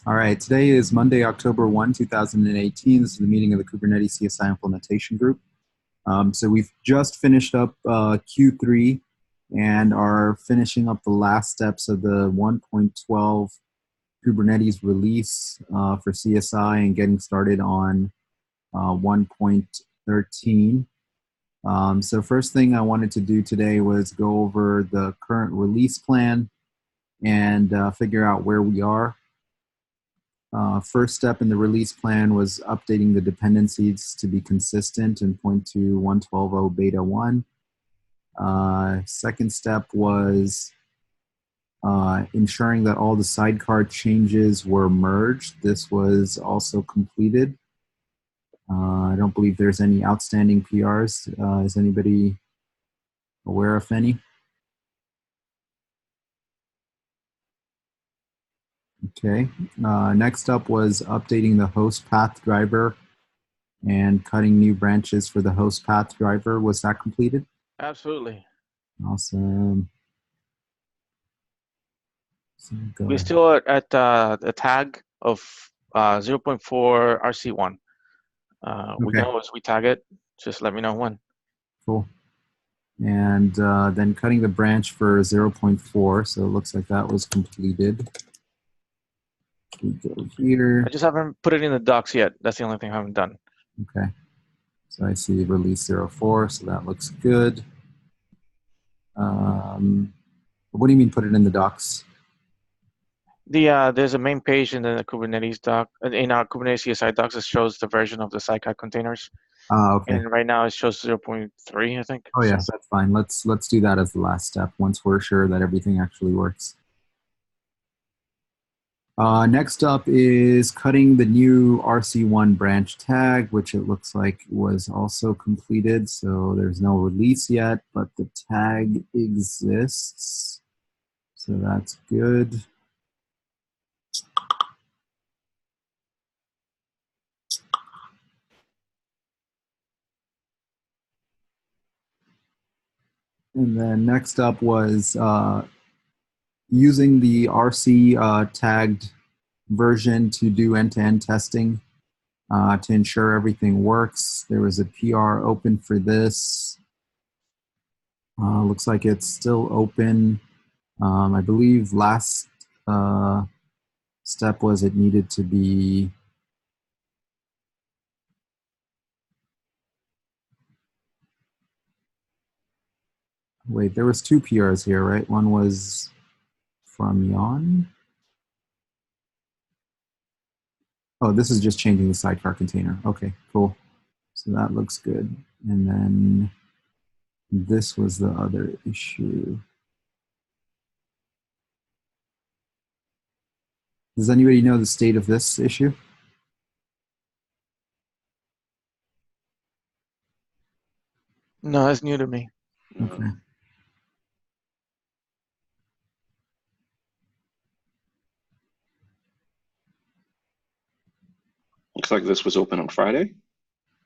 All right, today is Monday, October 2018. This is the meeting of the Kubernetes CSI implementation group. So we've just finished up Q3 and are finishing up the last steps of the 1.12 Kubernetes release for CSI and getting started on 1.13. So first thing I wanted to do today was go over the current release plan and figure out where we are. First step in the release plan was updating the dependencies to be consistent and point to 1.12.0 beta 1. Second step was ensuring that all the sidecar changes were merged. This was also completed. I don't believe there's any outstanding PRs. Is anybody aware of any? Okay. Next up was updating the host path driver and cutting new branches for the host path driver. Was that completed? Absolutely. Awesome. So We're still at the tag of 0.4 RC1. We can always retag it. Just let me know when. Cool. And then cutting the branch for 0.4. So it looks like that was completed. We go here. I just haven't put it in the docs yet. That's the only thing I haven't done. Okay. So I see release 04, so that looks good. What do you mean put it in the docs? There's a main page in the Kubernetes doc, in our Kubernetes CSI docs, that shows the version of the sidecar containers. Okay. And right now it shows 0.3, I think. Oh yeah, that's fine. Let's do that as the last step once we're sure that everything actually works. Next up is cutting the new RC1 branch tag, which it looks like was also completed. So there's no release yet, but the tag exists. So that's good. And then next up was using the RC tagged version to do end-to-end testing to ensure everything works. There was a PR open for this. Looks like it's still open. I believe last step was it needed to be wait, there was two PRs here, right? One was from Jan. Oh, this is just changing the sidecar container. Okay, cool. So that looks good. And then this was the other issue. Does anybody know the state of this issue? No, that's new to me. Okay. Looks like this was open on Friday.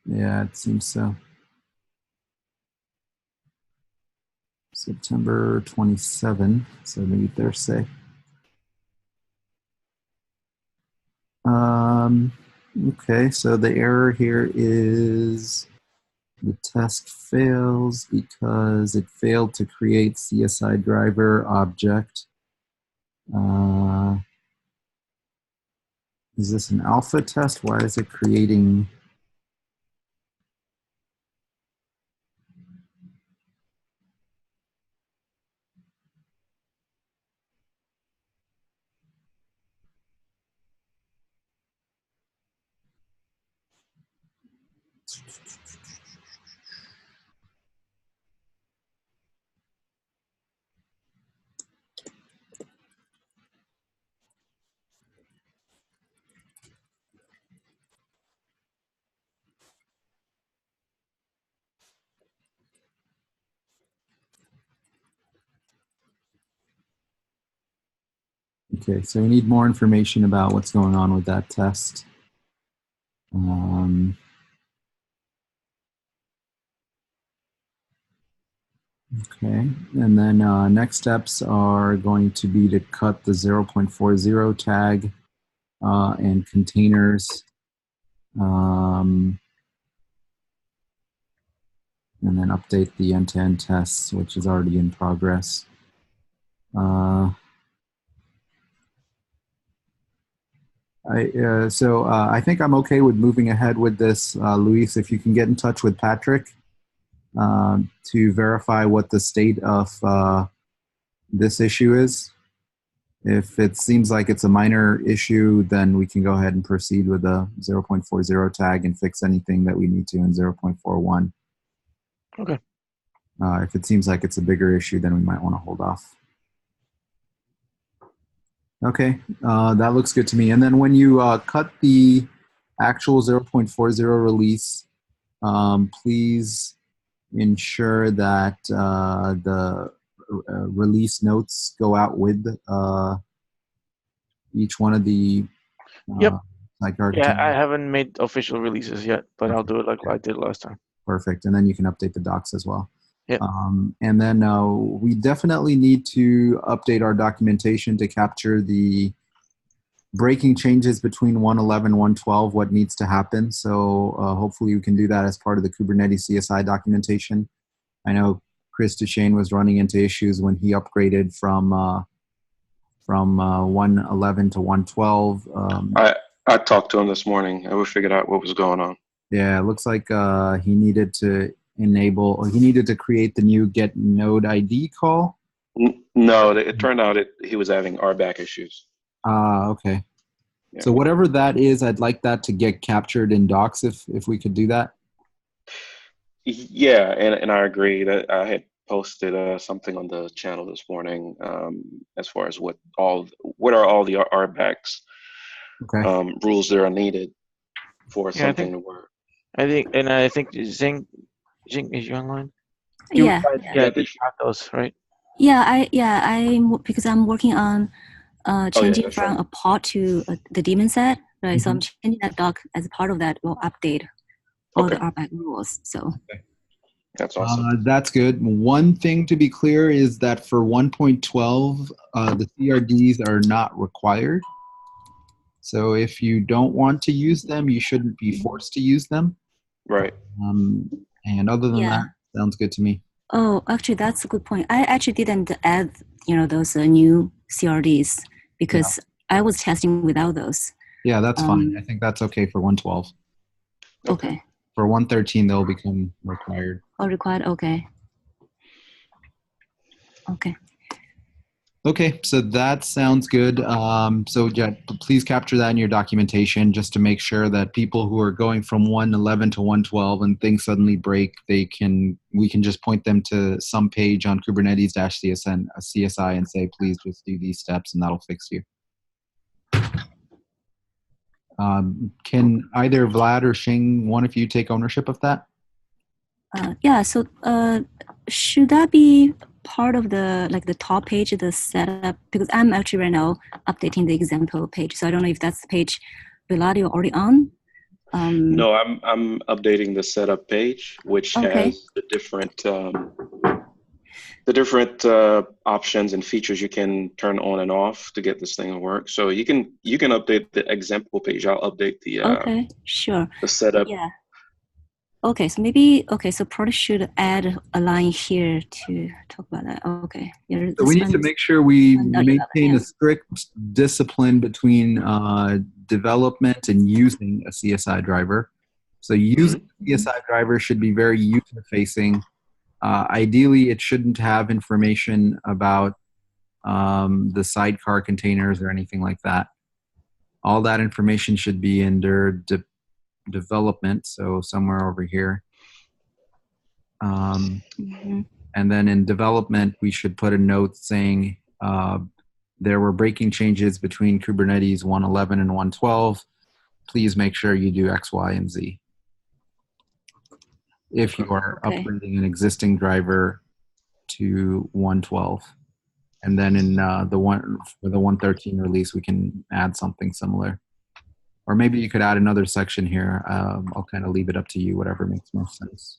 Yeah, it seems so. September 27, so maybe Thursday. Okay, so the error here is the test fails because it failed to create CSI driver object. Is this an alpha test? Why is it creating? Okay, so we need more information about what's going on with that test. Okay, and then next steps are going to be to cut the 0.40 tag and containers. And then update the end-to-end tests, which is already in progress. I think I'm okay with moving ahead with this, Luis. If you can get in touch with Patrick to verify what the state of this issue is. If it seems like it's a minor issue, then we can go ahead and proceed with the 0.40 tag and fix anything that we need to in 0.41. Okay. If it seems like it's a bigger issue, then we might want to hold off. Okay, that looks good to me. And then when you cut the actual 0.40 release, please ensure that the release notes go out with each one of the Yep. sidecar Yeah, I containers. haven't made official releases yet, but I'll do it like I did last time. Perfect. And then you can update the docs as well. Yep. And then we definitely need to update our documentation to capture the breaking changes between 1.11 and 1.12, what needs to happen. So hopefully we can do that as part of the Kubernetes CSI documentation. I know Chris Duchesne was running into issues when he upgraded from 1.11 to 1.12. I talked to him this morning and we figured out what was going on. Yeah, it looks like he needed to enable, or he needed to create the new get node ID call. No, it turned out he was having RBAC issues. Okay. Yeah. So whatever that is, I'd like that to get captured in docs if we could do that. Yeah, and I agree that I had posted something on the channel this morning as far as what are all the RBACs rules that are needed for something to work. I think Zing, is you online? Yeah. Yeah, you have those, right? Because I'm working on changing from a pod to the daemon set, right? So I'm changing that doc as part of that. We'll update all the RBAC rules. So that's awesome. That's good. One thing to be clear is that for 1.12, the CRDs are not required. So if you don't want to use them, you shouldn't be forced to use them. Right. And other than that, sounds good to me. Oh, actually, that's a good point. I actually didn't add, those new CRDs because I was testing without those. Yeah, that's fine. I think that's okay for 1.12. Okay. For 1.13, they'll become required. Oh, required. Okay. Okay. Okay, so that sounds good. So Jet, please capture that in your documentation just to make sure that people who are going from 1.11 to 1.12 and things suddenly break, we can just point them to some page on Kubernetes-CSI and say, please just do these steps and that'll fix you. Can either Vlad or Xing, one of you, take ownership of that? So should that be part of the top page, the setup? Because I'm actually right now updating the example page, so I don't know if that's the page Vlad, you're already on. No, I'm updating the setup page, which has the different options and features you can turn on and off to get this thing to work. So you can update the example page. I'll update the the setup. Yeah. Okay, so maybe so probably should add a line here to talk about that. Okay. Yeah, so we need to make sure we maintain a strict discipline between development and using a CSI driver. So using a CSI driver should be very user-facing. Ideally, it shouldn't have information about the sidecar containers or anything like that. All that information should be under development, so somewhere over here. And then in development, we should put a note saying there were breaking changes between Kubernetes 1.11 and 1.12. Please make sure you do X, Y, and Z. If you are upgrading an existing driver to 1.12. And then in for the 1.13 release, we can add something similar. Or maybe you could add another section here. I'll kind of leave it up to you, whatever makes most sense.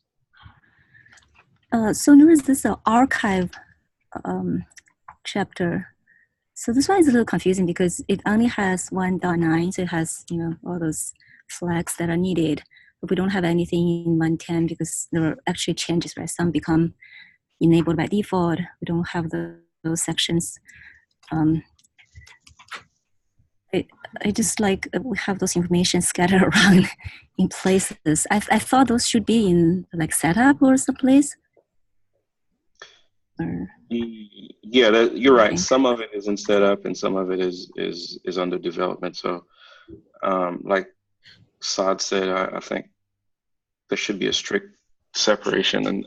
So there is this archive chapter. So this one is a little confusing because it only has 1.9, so it has all those flags that are needed. But we don't have anything in 1.10 because there are actually changes, right? Some become enabled by default. We don't have those sections. I just like we have those information scattered around in places. I thought those should be in like setup or someplace. Yeah, you're right. Some of it is in setup, and some of it is under development. So, like Saad said, I think there should be a strict separation. And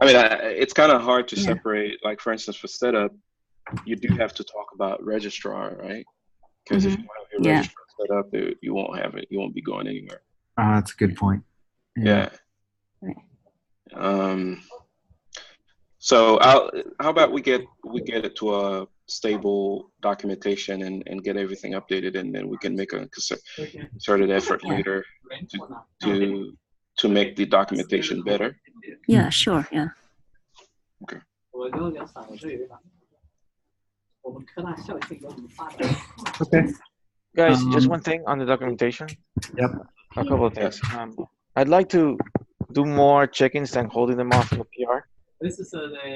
I mean, it's kind of hard to separate. Like for instance, for setup, you do have to talk about registrar, right? Because if you have your registrar set up, you won't have it. You won't be going anywhere. That's a good point. Yeah. So how about we get it to a stable documentation and get everything updated, and then we can make a concerted effort later to make the documentation better. Yeah, sure. Yeah. Okay. Okay. Guys, just one thing on the documentation. Yep. A couple of things. I'd like to do more check-ins than holding them off in the PR.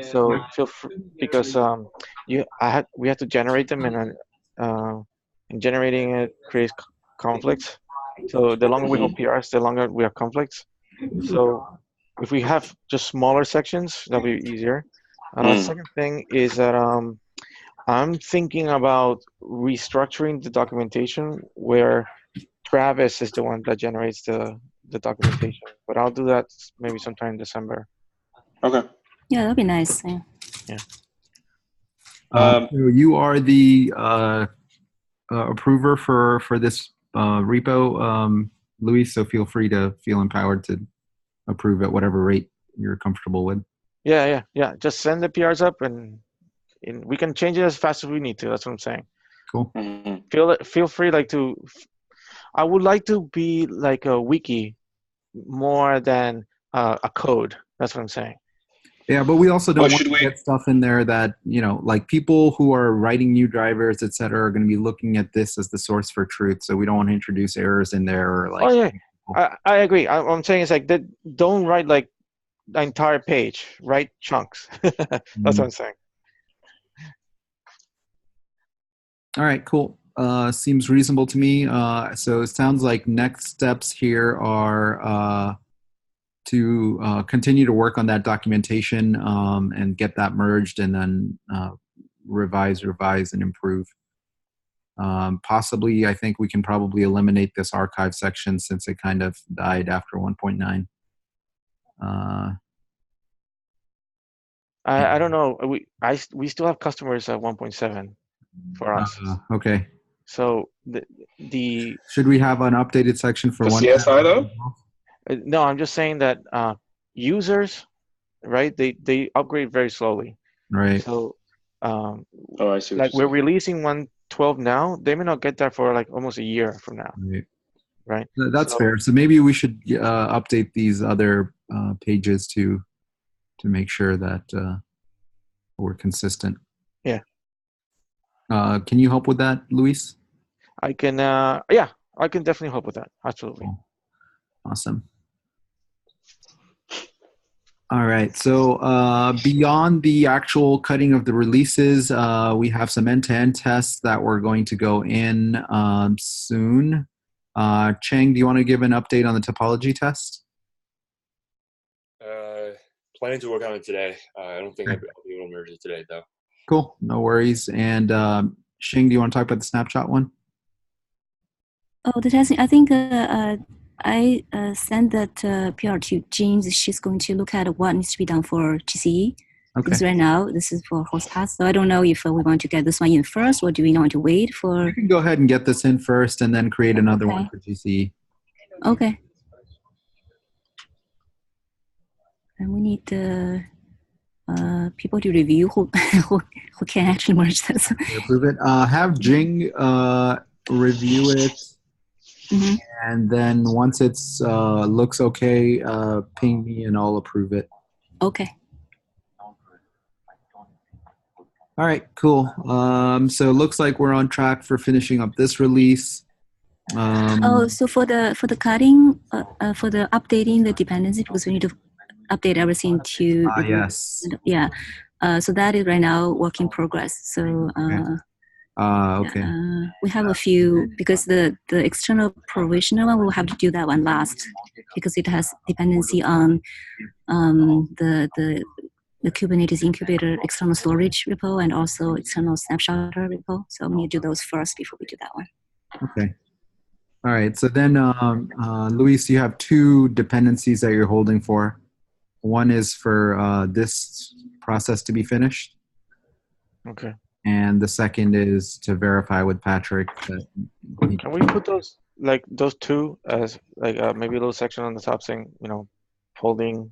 So feel free, because we have to generate them, and generating it creates conflicts. So the longer we hold PRs, the longer we have conflicts. So if we have just smaller sections, that'll be easier. Second thing is that I'm thinking about restructuring the documentation where Travis is the one that generates the documentation, but I'll do that maybe sometime in December. Okay. Yeah, that'd be nice. Yeah. You are the approver for this repo, Luis. So feel free to feel empowered to approve at whatever rate you're comfortable with. Yeah. Just send the PRs up, and we can change it as fast as we need to. That's what I'm saying. Cool. Feel free to. I would like to be like a wiki more than a code. That's what I'm saying. Yeah, but we also don't want to get stuff in there that, like people who are writing new drivers, et cetera, are going to be looking at this as the source for truth. So we don't want to introduce errors in there. Or like. Oh, yeah. I agree. What I'm saying is like that. Don't write like the entire page. Write chunks. That's what I'm saying. All right, cool. Seems reasonable to me. So it sounds like next steps here are to continue to work on that documentation and get that merged, and then revise, and improve. Possibly, I think we can probably eliminate this archive section since it kind of died after 1.9. I don't know. We still have customers at 1.7 for us. Okay. So the should we have an updated section for CSI though? No, I'm just saying that users, right? They upgrade very slowly. Right. So I see. Like we're releasing 1.12 now. They may not get that for like almost a year from now. Right. That's fair. So maybe we should update these other pages to make sure that we're consistent. Yeah. Can you help with that, Luis? I can. Yeah, I can definitely help with that. Absolutely. Cool. Awesome. All right. So beyond the actual cutting of the releases, we have some end-to-end tests that we're going to go in soon. Cheng, do you want to give an update on the topology test? Planning to work on it today. I don't think I'll be able to merge it today, though. Cool. No worries. And Xing, do you want to talk about the snapshot one? Oh, the testing. I think I sent that PR to James. She's going to look at what needs to be done for GCE. Okay. Because right now, this is for host path. So I don't know if we want to get this one in first, or do we want to wait for... You can go ahead and get this in first and then create another one for GCE. Okay. And we need people to review who can actually merge this. Approve it. Have Jing review it. Mm-hmm. And then once it's looks okay, ping me and I'll approve it. Okay. All right, cool. So it looks like we're on track for finishing up this release. So for the cutting, for the updating the dependency, because we need to update everything to yes. Yeah. So that is right now work in progress. So okay. we have a few, because the external provisional one, we'll have to do that one last, because it has dependency on the Kubernetes incubator external storage repo and also external snapshot repo. So we need to do those first before we do that one. Okay. All right. So then, Luis, you have two dependencies that you're holding for. One is for this process to be finished. Okay. And the second is to verify with Patrick that Can we put those, like those two, as like maybe a little section on the top saying, holding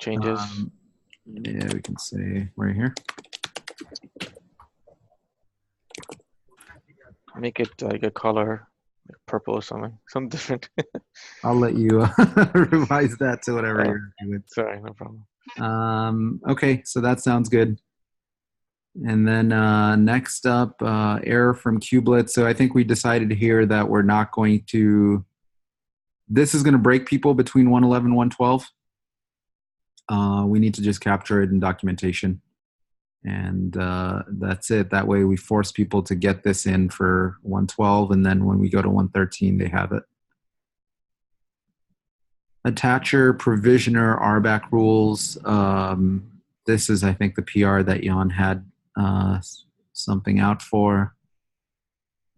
changes? Yeah, we can say right here. Make it like a color, like purple or something different. I'll let you revise that to whatever you're happy with. Sorry, no problem. Okay, so that sounds good. And then next up, error from Cubelets. So I think we decided here that we're not going to, this is going to break people between 111 and 112. We need to just capture it in documentation. And that's it. That way we force people to get this in for 112, and then when we go to 113, they have it. Attacher, provisioner, RBAC rules. This is, I think, the PR that Jan had something out for.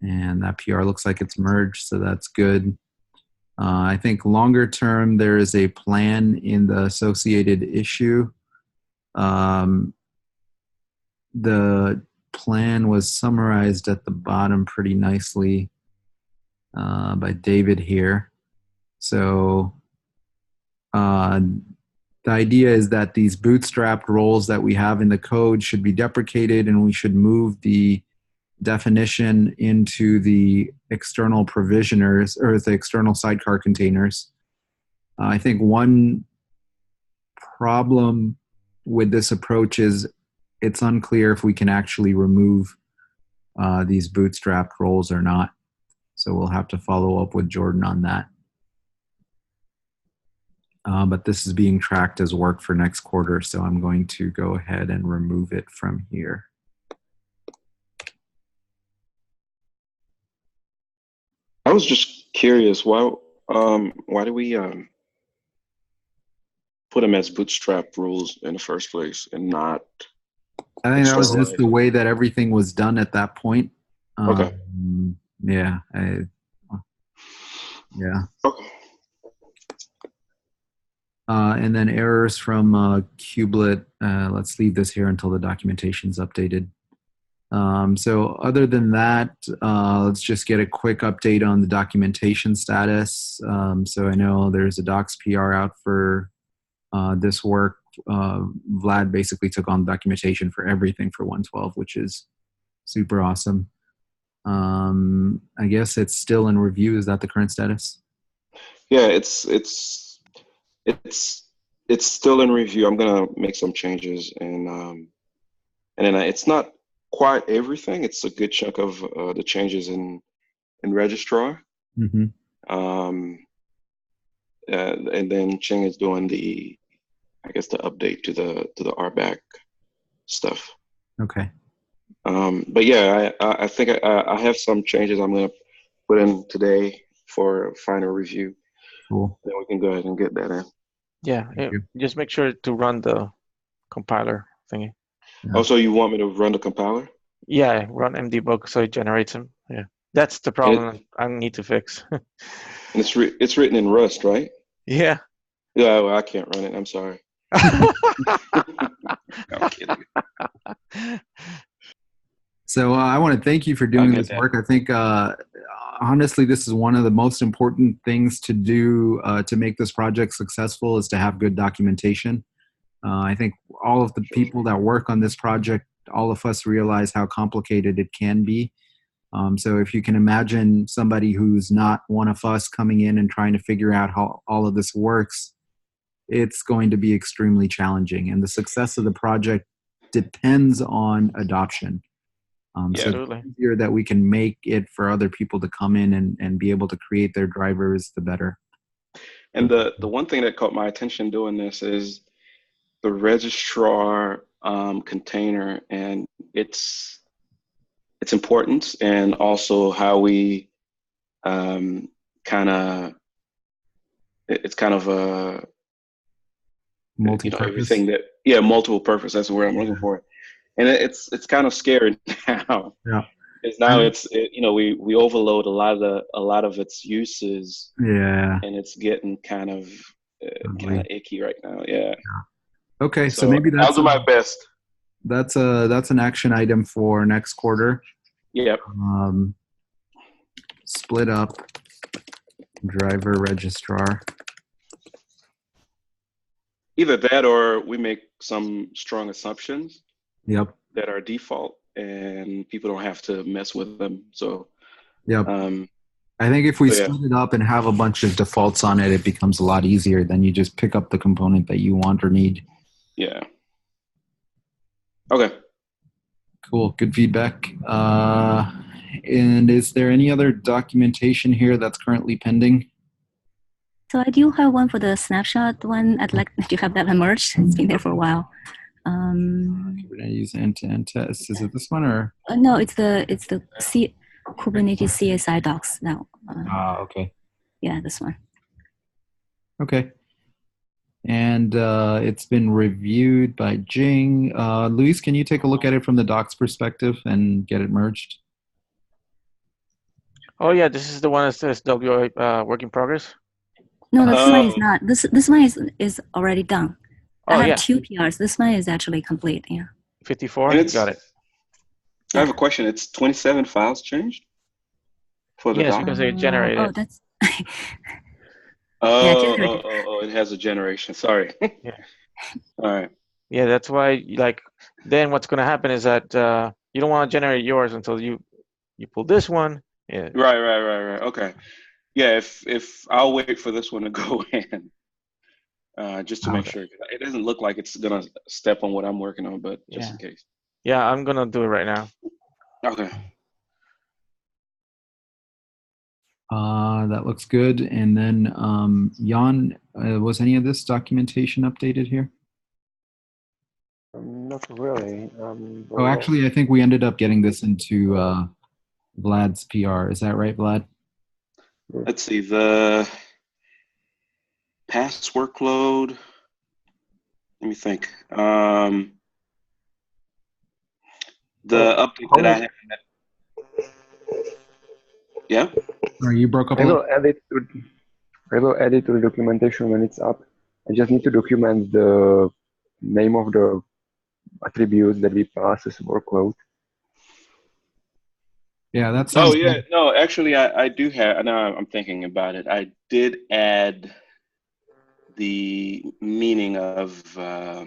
And that PR looks like it's merged, so that's good. I think longer term, there is a plan in the associated issue. The plan was summarized at the bottom pretty nicely by David here. So the idea is that these bootstrapped roles that we have in the code should be deprecated, and we should move the definition into the external provisioners or the external sidecar containers. I think one problem with this approach is it's unclear if we can actually remove these bootstrapped roles or not. So we'll have to follow up with Jordan on that. But this is being tracked as work for next quarter, so I'm going to go ahead and remove it from here. I was just curious, why do we put them as bootstrap rules in the first place and not? I think that was just the way that everything was done at that point. Okay. Yeah. Yeah. Okay. And then errors from Kubelet. Let's leave this here until the documentation's updated. So other than that, let's just get a quick update on the documentation status. So I know there's a docs PR out for this work. Vlad basically took on documentation for everything for 112, which is super awesome. I guess it's still in review. Is that the current status? Yeah, it's still in review. I'm gonna make some changes, and then it's not quite everything. It's a good chunk of the changes in Registrar. Mm-hmm. And then Cheng is doing the update to the RBAC stuff. Okay. But yeah, I think I have some changes I'm gonna put in today for final review. Cool. Then we can go ahead and get that in. Yeah, just make sure to run the compiler thingy. Yeah. Oh, so you want me to run the compiler? Yeah, run mdebug so it generates them. Yeah, that's the problem I need to fix. It's written in Rust, right? Yeah. Yeah, well, I can't run it. I'm sorry. I'm kidding. So I want to thank you for doing this work. I think, honestly, this is one of the most important things to do to make this project successful is to have good documentation. I think all of the people that work on this project, all of us realize how complicated it can be. So if you can imagine somebody who's not one of us coming in and trying to figure out how all of this works, it's going to be extremely challenging. And the success of the project depends on adoption. So Absolutely. the easier that we can make it for other people to come in and be able to create their drivers, the better. And the one thing that caught my attention doing this is the registrar container and its importance, and also how we kind of it's kind of a Multi-purpose. everything that multiple purpose. That's the word I'm looking for, and it's kind of scary now. Yeah. Because now we overload a lot of its uses. Yeah. And it's getting kind of icky right now. Yeah. Okay, so maybe I'll do my best. That's an action item for next quarter. Yep. Split up driver registrar. Either that, or we make some strong assumptions. Yep. That are default, and people don't have to mess with them. So. Yep. I think if we split it up and have a bunch of defaults on it, it becomes a lot easier. Then you just pick up the component that you want or need. Yeah. Okay. Cool. Good feedback. And is there any other documentation here that's currently pending? So I do have one for the snapshot one. I'd like to have that emerged. It's been there for a while. Kubernetes end-to-end test. Is it this one or? No, it's the Kubernetes CSI docs now. Okay. Yeah, this one. Okay. And it's been reviewed by Jing. Luis, can you take a look at it from the docs perspective and get it merged? Oh yeah, this is the one that says WA work in progress. No, this one is not. This one is already done. Oh, I have 2 PRs. This one is actually complete. Yeah. 54. Got it. I have a question. It's 27 files changed for the doc? Because they generated. Oh, that's. It has a generation. Sorry. Yeah. All right. Yeah, that's why. Then what's going to happen is that you don't want to generate yours until you pull this one. Yeah. Right. Okay. Yeah. If I'll wait for this one to go in, just to make sure. It doesn't look like it's gonna step on what I'm working on, but just in case. Yeah, I'm gonna do it right now. Okay. That looks good. And then Jan, was any of this documentation updated here? Not really. Actually, I think we ended up getting this into Vlad's PR. Is that right, Vlad? Let's see, the past workload. Let me think. The update that I have. Yeah. Or you broke up. I will add it to the documentation when it's up. I just need to document the name of the attributes that we pass as workload. Yeah, that sounds good. No, actually, I do have. Now I'm thinking about it. I did add the meaning of. I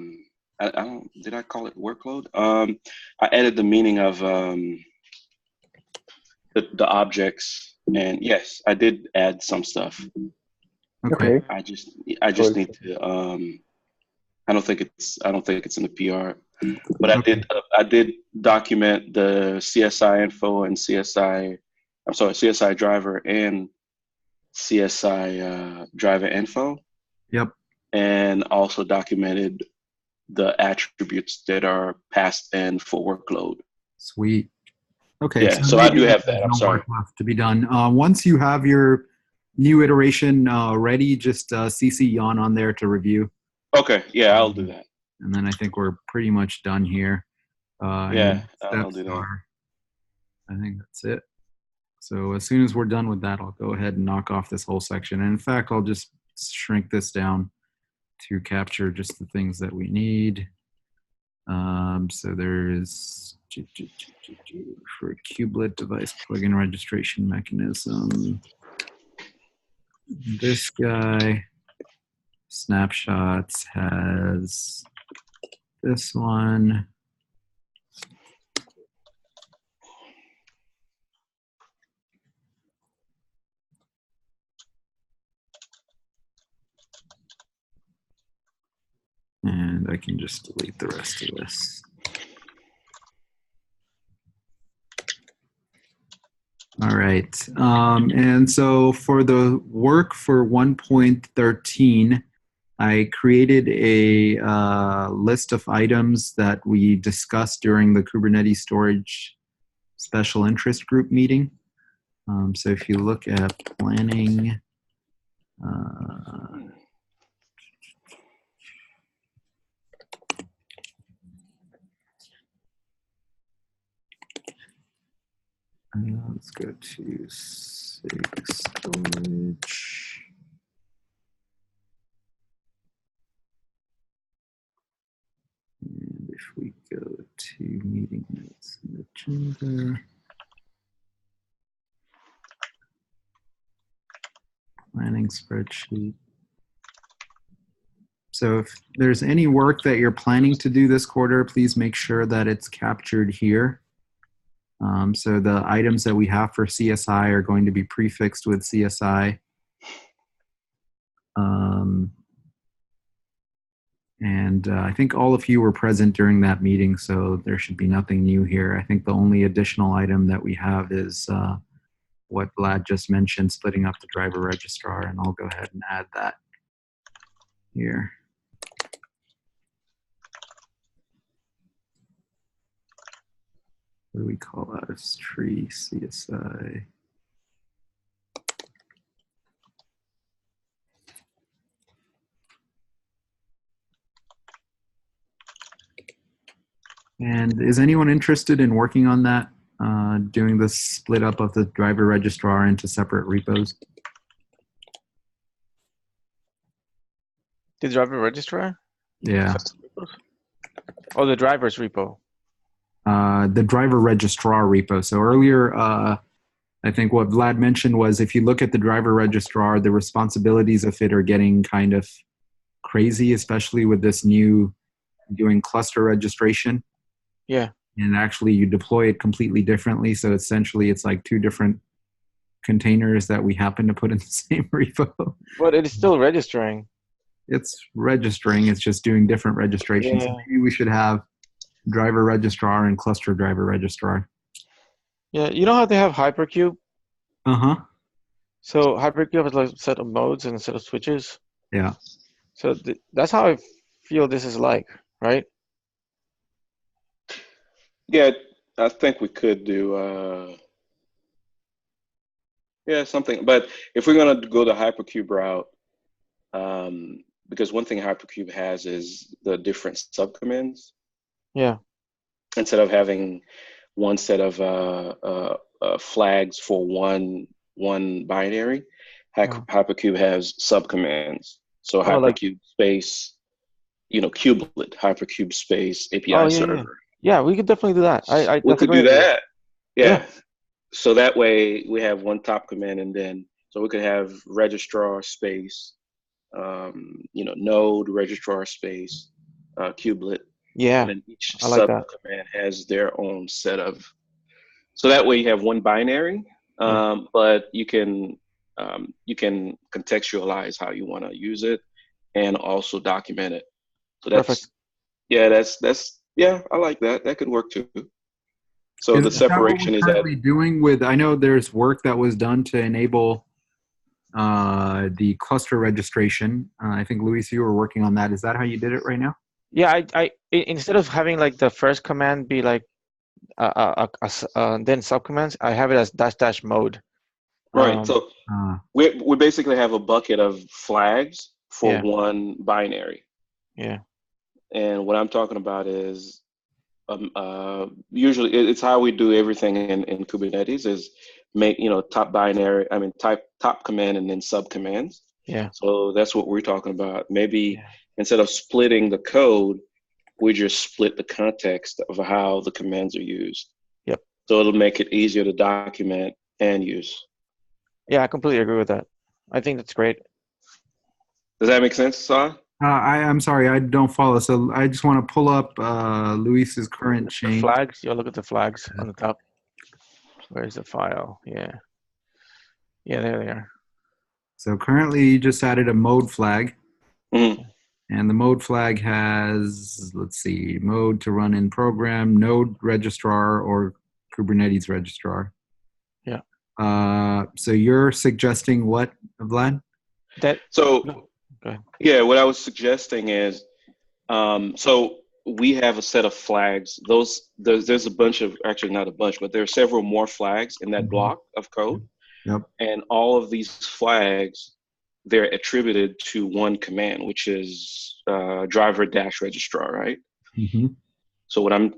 don't. Did I call it workload? I added the meaning of the objects, and yes, I did add some stuff. Okay. I just need to. I don't think it's in the PR, but I did document the CSI info and CSI driver and CSI driver info. Yep. And also documented the attributes that are passed in for workload. Sweet. Okay. Yeah, so I do have that. I'm sorry. Left to be done. Once you have your new iteration ready, just CC Jan on there to review. Okay. Yeah, I'll do that. And then I think we're pretty much done here. I'll do that. I think that's it. So as soon as we're done with that, I'll go ahead and knock off this whole section. And in fact, I'll just shrink this down to capture just the things that we need. So there's for Cubelet device plugin registration mechanism. This guy, snapshots, has this one. And I can just delete the rest of this. All right. And so for the work for 1.13, I created a list of items that we discussed during the Kubernetes storage special interest group meeting. So if you look at planning, let's go to SIG storage. And if we go to meeting notes and agenda, planning spreadsheet. So if there's any work that you're planning to do this quarter, please make sure that it's captured here. So the items that we have for CSI are going to be prefixed with CSI. And I think all of you were present during that meeting, so there should be nothing new here. I think the only additional item that we have is what Vlad just mentioned, splitting up the driver registrar, and I'll go ahead and add that here. What do we call that? As tree CSI. And is anyone interested in working on that, doing the split up of the driver registrar into separate repos? The driver registrar? Yeah. Oh, the driver's repo. The driver registrar repo. So earlier, I think what Vlad mentioned was if you look at the driver registrar, the responsibilities of it are getting kind of crazy, especially with this new doing cluster registration. Yeah. And actually you deploy it completely differently. So essentially it's like two different containers that we happen to put in the same repo. But it is still registering. It's registering, it's just doing different registrations. Yeah. So maybe we should have driver registrar and cluster driver registrar. Yeah, you know how they have Hypercube? Uh-huh. So Hypercube has like a set of modes and a set of switches. Yeah. So that's how I feel this is like, right? Yeah, I think we could do yeah, something. But if we're gonna go the Hypercube route, because one thing Hypercube has is the different subcommands. Yeah. Instead of having one set of flags for one binary, Hypercube has subcommands. So Hypercube space, Cubelet, Hypercube space API server. Yeah, we could definitely do that. We could do that. Yeah. So that way we have one top command, and then so we could have registrar space, node registrar space, kubelet. Yeah. And then each subcommand has their own set of. So that way you have one binary, but you can contextualize how you want to use it, and also document it. So that's perfect. Yeah, I like that. That could work too. So the separation is that doing with. I know there's work that was done to enable the cluster registration. I think Luis, you were working on that. Is that how you did it right now? Yeah, I instead of having like the first command be like then subcommands, I have it as -- mode. Right. So we basically have a bucket of flags for one binary. Yeah. And what I'm talking about is usually it's how we do everything in Kubernetes is make top binary. I mean top command and then subcommands. Yeah. So that's what we're talking about. Maybe instead of splitting the code, we just split the context of how the commands are used. Yep. So it'll make it easier to document and use. Yeah, I completely agree with that. I think that's great. Does that make sense, Saad? I'm sorry, I don't follow. So I just want to pull up Luis's current chain. Flags. You'll look at the flags on the top. Where's the file? Yeah. Yeah, there they are. So currently you just added a mode flag. Mm-hmm. And the mode flag has, let's see, mode to run in program, node registrar, or Kubernetes registrar. Yeah. So you're suggesting what, Vlad? So, No, go ahead. yeah, what I was suggesting is, so we have a set of flags. There's a bunch of, actually not a bunch, but there are several more flags in that block of code. Yep. And all of these flags, they're attributed to one command, which is driver-registrar, right? Mm-hmm. So what I'm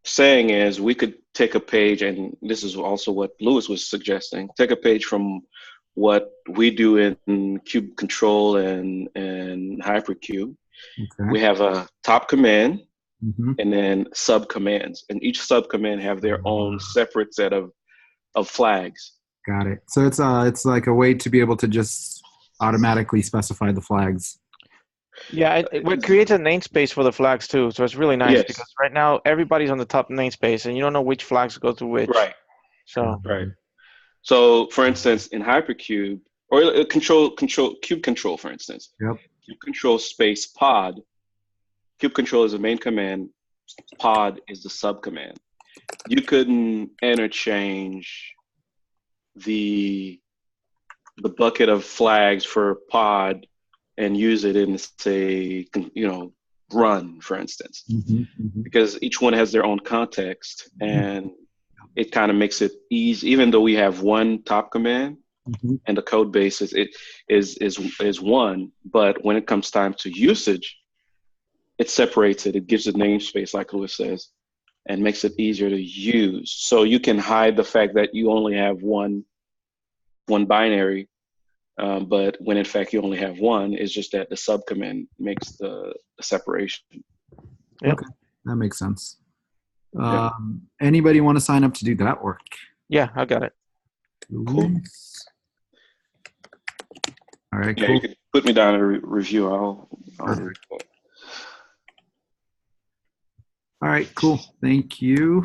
saying is we could take a page, and this is also what Lewis was suggesting, take a page from what we do in Cube Control and Hypercube. Okay. We have a top command Mm-hmm. and then sub commands, and each sub command have their own separate set of flags. Got it. So it's like a way to be able to just automatically specify the flags. Yeah, it creates a namespace for the flags too, so it's really nice Yes. because right now everybody's on the top namespace, and you don't know which flags go to which. Right. So Right. So, for instance, in Hypercube or Cube Control, for instance, Yep. Cube Control space pod. Cube Control is the main command. Pod is the sub command. You couldn't interchange the bucket of flags for pod and use it in, say, run, for instance, Mm-hmm. Mm-hmm. because each one has their own context, and it kind of makes it easy. Even though we have one top command Mm-hmm. and the code base is one, but when it comes time to usage, it separates it. It gives it namespace, like Lewis says, and makes it easier to use. So you can hide the fact that you only have one binary, but when in fact you only have one, it's just that the subcommand makes the separation. Yep. Okay, that makes sense. Yeah. Anybody want to sign up to do that work? yeah, I got it. Cool. All right, Yeah, cool. you could put me down in a review. I'll do it. All right, cool. Thank you.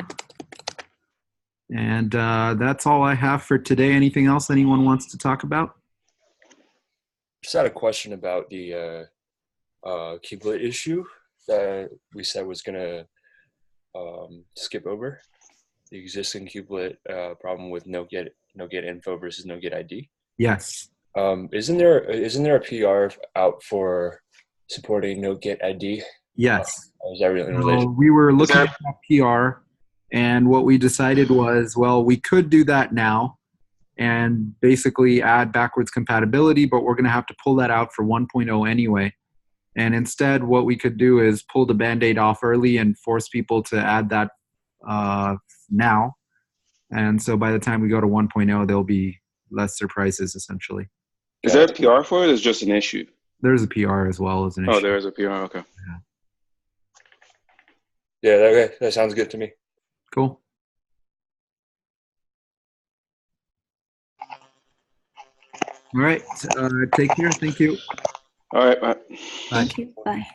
And that's all I have for today. Anything else anyone wants to talk about? Just had a question about the Cubelet issue that we said was going to skip over. The existing Cubelet problem with no get info versus no get ID. Yes. Isn't there a PR out for supporting no get ID? Yes. Or is that really related? We were looking at that PR, and what we decided was, well, we could do that now and basically add backwards compatibility, but we're going to have to pull that out for 1.0 anyway. And instead, what we could do is pull the Band-Aid off early and force people to add that now. And so by the time we go to 1.0, there'll be less surprises, essentially. Is there a PR for it, or is it just an issue? There's a PR as well as an issue. Oh, there is a PR, okay. Yeah, that sounds good to me. Cool. All right. Take care. Thank you. All right, bye. Thank you. Bye.